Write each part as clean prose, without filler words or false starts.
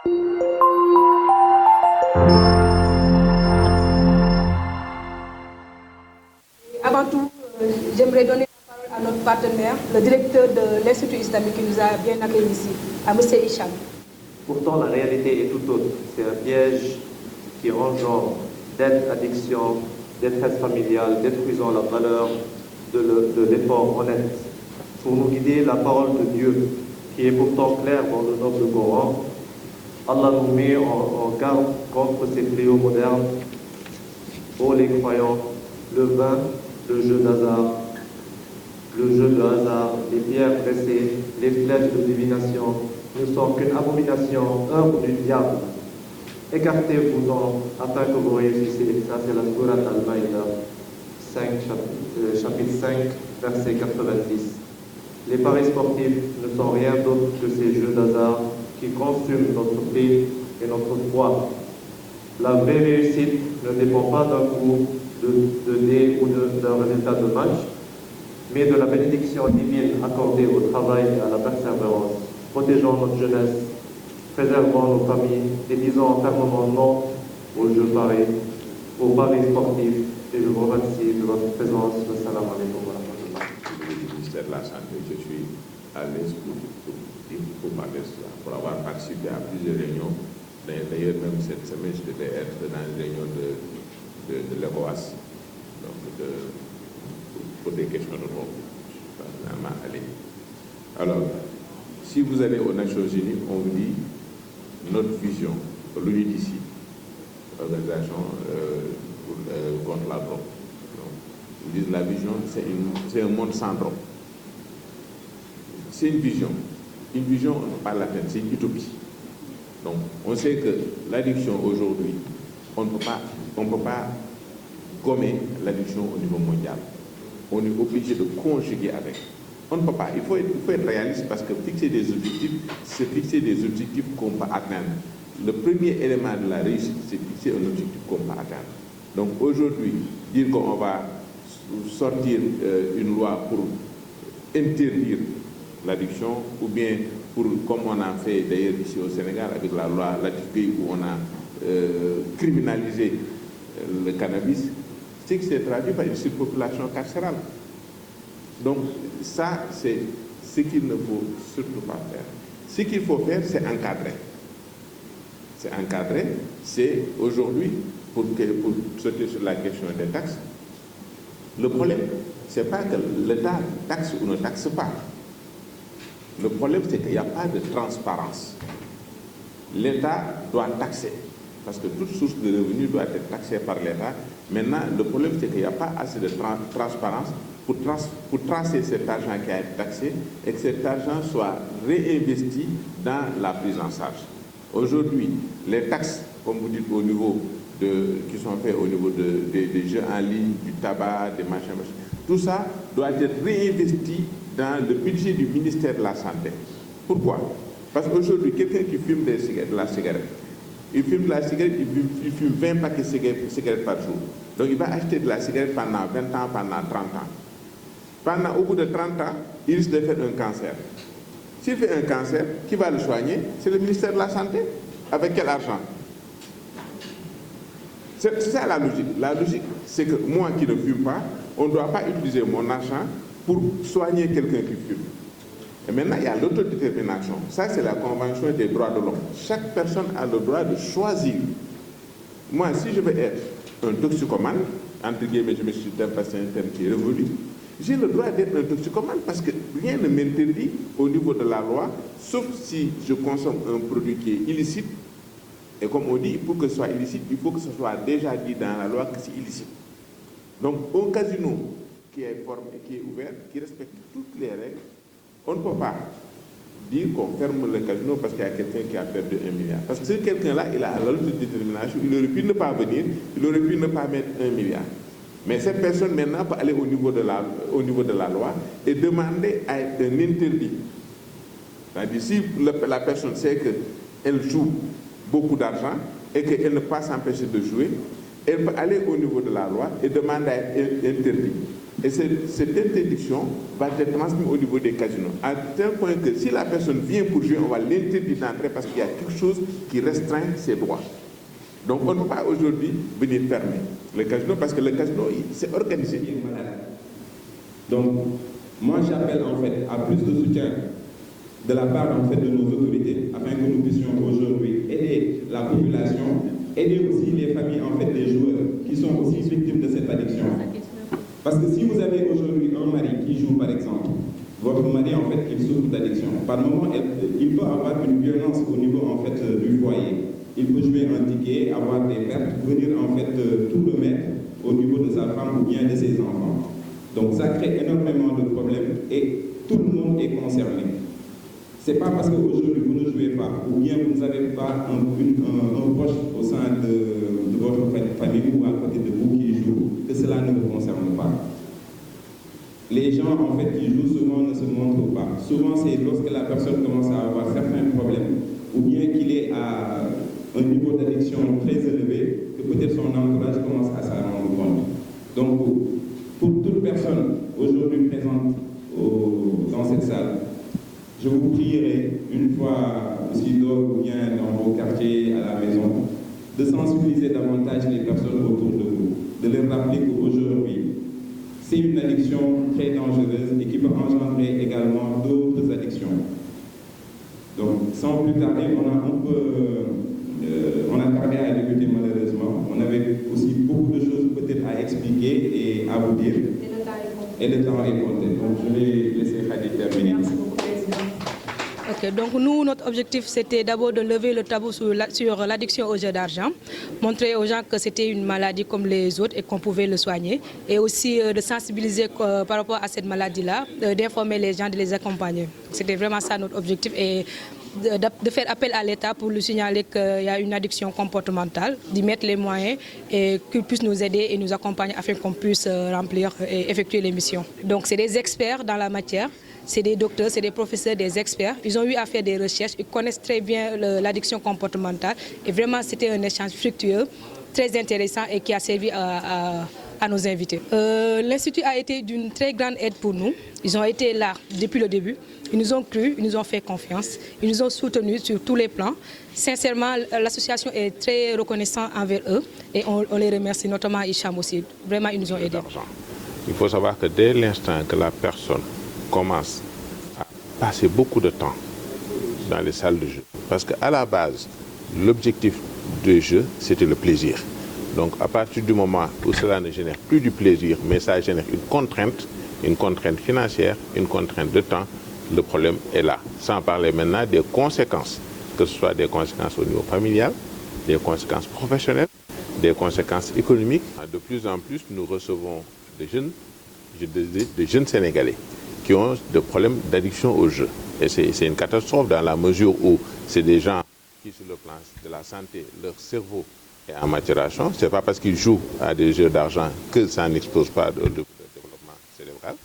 Avant tout, j'aimerais donner la parole à notre partenaire, le directeur de l'Institut islamique qui nous a bien accueillis ici, à M. Hicham. Pourtant, la réalité est tout autre. C'est un piège qui engendre dette, addiction, détresse familiale, détruisant la valeur de l'effort honnête. Pour nous guider, la parole de Dieu, qui est pourtant claire dans le noble Coran, Allah nous met en garde contre ces fléaux modernes. Ô les croyants, le vin, le jeu d'hasard, les pierres pressées, les flèches de divination ne sont qu'une abomination, œuvre du diable. Écartez-vous-en afin que vous réussissiez. Ça, c'est la Sourate Al-Maïda, chapitre 5, verset 90. Les paris sportifs ne sont rien d'autre que ces jeux d'hasard qui consument notre paix et notre foi. La vraie réussite ne dépend pas d'un coup de dés ou d'un résultat de match, mais de la bénédiction divine accordée au travail et à la persévérance. Protégeons notre jeunesse, préservons nos familles et disons fermement non aux jeux paris, aux paris sportifs. Et je vous remercie de votre présence. Salam alaikum wa rahmatullah. Du ministère de la Santé, je suis à l'aise pour parler de cela, pour avoir participé à plusieurs réunions. D'ailleurs, même cette semaine, je devais être dans une réunion de l'ECOWAS, donc pour des questions de droit. Je suis pas finalement allé. Alors, si vous allez aux Nations Unies, on vous dit notre vision, l'UNIDC, l'organisation contre la drogue. Donc, ils disent la vision, c'est un monde sans drogue. C'est une vision. Une vision, on ne peut pas l'atteindre, c'est une utopie. Donc, on sait que l'addiction aujourd'hui, on ne peut pas gommer l'addiction au niveau mondial. On est obligé de conjuguer avec. On ne peut pas. Il faut être réaliste parce que fixer des objectifs, c'est fixer des objectifs qu'on peut atteindre. Le premier élément de la réussite, c'est fixer un objectif qu'on peut atteindre. Donc aujourd'hui, dire qu'on va sortir une loi pour interdire l'addiction, ou bien pour, comme on a fait d'ailleurs ici au Sénégal avec la loi Latifi où on a criminalisé le cannabis, c'est que c'est traduit par une surpopulation carcérale. Donc ça, c'est ce qu'il ne faut surtout pas faire. Ce qu'il faut faire, c'est encadrer. C'est encadrer, c'est aujourd'hui, pour sauter sur la question des taxes, le problème, c'est pas que l'État taxe ou ne taxe pas. Le problème, c'est qu'il n'y a pas de transparence. L'État doit taxer, parce que toute source de revenus doit être taxée par l'État. Maintenant, le problème, c'est qu'il n'y a pas assez de transparence pour tracer cet argent qui a été taxé et que cet argent soit réinvesti dans la prise en charge. Aujourd'hui, les taxes, comme vous dites, au niveau qui sont faits au niveau des jeux en ligne, du tabac, des machins, tout ça doit être réinvesti dans le budget du ministère de la Santé. Pourquoi? Parce qu'aujourd'hui, quelqu'un qui fume de la cigarette, il fume de la cigarette, il fume 20 paquets de cigarettes par jour. Donc il va acheter de la cigarette pendant 20 ans, pendant 30 ans. Au bout de 30 ans, il risque de faire un cancer. S'il fait un cancer, qui va le soigner? C'est le ministère de la Santé. Avec quel argent? C'est ça la logique. La logique, c'est que moi qui ne fume pas, on ne doit pas utiliser mon argent pour soigner quelqu'un qui fume. Et maintenant, il y a l'autodétermination. Ça, c'est la Convention des droits de l'homme. Chaque personne a le droit de choisir. Moi, si je veux être un toxicomane, entre guillemets, je me suis passé un terme qui est révolu, j'ai le droit d'être un toxicomane parce que rien ne m'interdit au niveau de la loi, sauf si je consomme un produit qui est illicite. Et comme on dit, pour que ce soit illicite, il faut que ce soit déjà dit dans la loi que c'est illicite. Donc, un casino qui est formé, qui est ouvert, qui respecte toutes les règles, on ne peut pas dire qu'on ferme le casino parce qu'il y a quelqu'un qui a perdu 1 milliard. Parce que ce quelqu'un-là, il a l'autodétermination, il aurait pu ne pas venir, il aurait pu ne pas mettre 1 milliard. Mais cette personne maintenant peut aller au niveau de la loi et demander à être un interdit. C'est-à-dire si la personne sait qu'elle joue beaucoup d'argent et qu'elle ne peut pas s'empêcher de jouer, elle peut aller au niveau de la loi et demander à être interdit. Et cette interdiction va être transmise au niveau des casinos, à tel point que si la personne vient pour jouer, on va l'interdire d'entrer parce qu'il y a quelque chose qui restreint ses droits. Donc on ne peut pas aujourd'hui venir fermer le casino parce que le casino, c'est organisé. Donc, moi j'appelle en fait à plus de soutien de la part en fait de nos autorités afin que nous puissions aujourd'hui aider la population, aider aussi les familles en fait des joueurs qui sont aussi victimes de cette addiction. Parce que si vous avez aujourd'hui un mari qui joue par exemple, votre mari en fait il souffre d'addiction, par moment il peut avoir une violence au niveau en fait du foyer. Il peut jouer un ticket, avoir des pertes, venir en fait tout remettre au niveau de sa femme ou bien de ses enfants. Donc ça crée énormément de problèmes et tout le monde est concerné. C'est pas parce qu'aujourd'hui vous ne jouez pas ou bien vous n'avez pas un proche au sein de votre famille ou à côté de vous qui joue que cela ne vous concerne pas. Les gens en fait qui jouent souvent ne se montrent pas. Souvent c'est lorsque la personne commence à avoir certains problèmes ou bien qu'il est à un niveau d'addiction très élevé que peut-être son entourage commence à s'en rendre compte. Donc pour toute personne aujourd'hui présente dans cette salle, je vous prierai une fois aussi d'or ou bien dans vos quartiers, à la maison, de sensibiliser davantage les personnes autour de vous, de leur rappeler qu'aujourd'hui, c'est une addiction très dangereuse et qui peut engendrer également d'autres addictions. Donc, sans plus tarder, on a tardé à débuter malheureusement. On avait aussi beaucoup de choses peut-être à expliquer et à vous dire. Et le temps est compté. Donc, je vais laisser Khady terminer. Ok, donc nous, notre objectif, c'était d'abord de lever le tabou sur l'addiction aux jeux d'argent, montrer aux gens que c'était une maladie comme les autres et qu'on pouvait le soigner, et aussi de sensibiliser par rapport à cette maladie-là, d'informer les gens, de les accompagner. C'était vraiment ça notre objectif, et de faire appel à l'État pour lui signaler qu'il y a une addiction comportementale, d'y mettre les moyens et qu'il puisse nous aider et nous accompagner afin qu'on puisse remplir et effectuer les missions. Donc c'est des experts dans la matière. C'est des docteurs, c'est des professeurs, des experts. Ils ont eu à faire des recherches, ils connaissent très bien l'addiction comportementale. Et vraiment, c'était un échange fructueux, très intéressant et qui a servi à nos invités. L'Institut a été d'une très grande aide pour nous. Ils ont été là depuis le début. Ils nous ont cru, ils nous ont fait confiance. Ils nous ont soutenus sur tous les plans. Sincèrement, l'association est très reconnaissante envers eux et on les remercie, notamment Hicham aussi. Vraiment, ils nous ont aidés. Il faut savoir que dès l'instant que la personne commence à passer beaucoup de temps dans les salles de jeu. Parce qu'à la base, l'objectif du jeu, c'était le plaisir. Donc à partir du moment où cela ne génère plus du plaisir, mais ça génère une contrainte financière, une contrainte de temps, le problème est là. Sans parler maintenant des conséquences, que ce soit des conséquences au niveau familial, des conséquences professionnelles, des conséquences économiques. De plus en plus, nous recevons des jeunes Sénégalais qui ont des problèmes d'addiction au jeu. Et c'est une catastrophe dans la mesure où c'est des gens qui, sur le plan de la santé, leur cerveau est en maturation. Ce n'est pas parce qu'ils jouent à des jeux d'argent que ça n'expose pas de développement cérébral,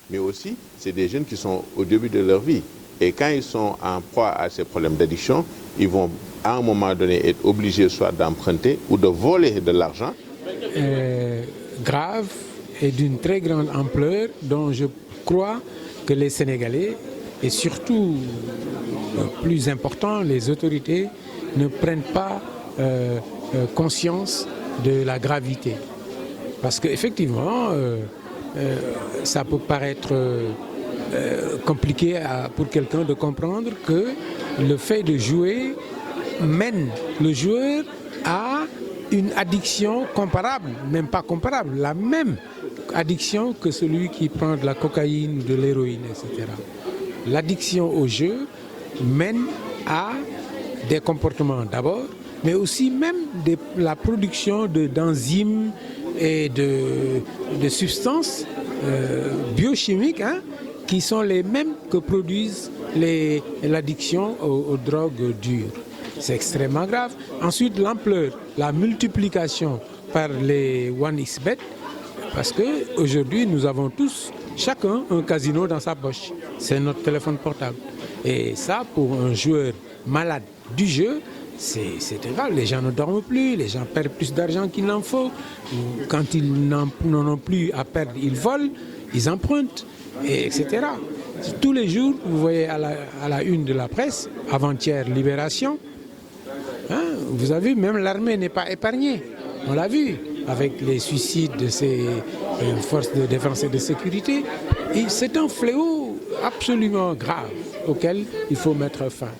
mais aussi c'est des jeunes qui sont au début de leur vie. Et quand ils sont en proie à ces problèmes d'addiction, ils vont à un moment donné être obligés soit d'emprunter ou de voler de l'argent. Grave et d'une très grande ampleur dont je crois que les Sénégalais, et surtout, plus important, les autorités, ne prennent pas conscience de la gravité. Parce qu'effectivement, ça peut paraître compliqué pour quelqu'un de comprendre que le fait de jouer mène le joueur à une addiction comparable, même pas comparable, la même addiction que celui qui prend de la cocaïne ou de l'héroïne, etc. L'addiction au jeu mène à des comportements d'abord, mais aussi même la production d'enzymes et de substances biochimiques qui sont les mêmes que produisent l'addiction aux drogues dures. C'est extrêmement grave. Ensuite, l'ampleur, la multiplication par les 1xBet, parce qu'aujourd'hui, nous avons tous, chacun, un casino dans sa poche. C'est notre téléphone portable. Et ça, pour un joueur malade du jeu, c'est grave. Les gens ne dorment plus, les gens perdent plus d'argent qu'il n'en faut. Quand ils n'en ont plus à perdre, ils volent, ils empruntent, etc. Tous les jours, vous voyez à la une de la presse, avant-hier, Libération, hein, vous avez vu, même l'armée n'est pas épargnée. On l'a vu avec les suicides de ces forces de défense et de sécurité. C'est un fléau absolument grave auquel il faut mettre fin.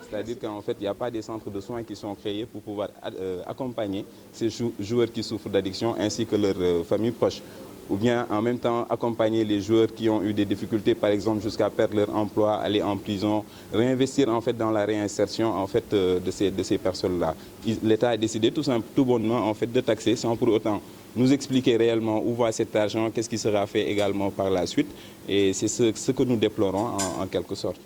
C'est-à-dire qu'en fait, il n'y a pas des centres de soins qui sont créés pour pouvoir accompagner ces joueurs qui souffrent d'addiction ainsi que leurs familles proches. Ou bien en même temps accompagner les joueurs qui ont eu des difficultés, par exemple jusqu'à perdre leur emploi, aller en prison, réinvestir en fait dans la réinsertion en fait de ces personnes-là. L'État a décidé tout bonnement en fait de taxer sans pour autant nous expliquer réellement où va cet argent, qu'est-ce qui sera fait également par la suite. Et c'est ce que nous déplorons en quelque sorte.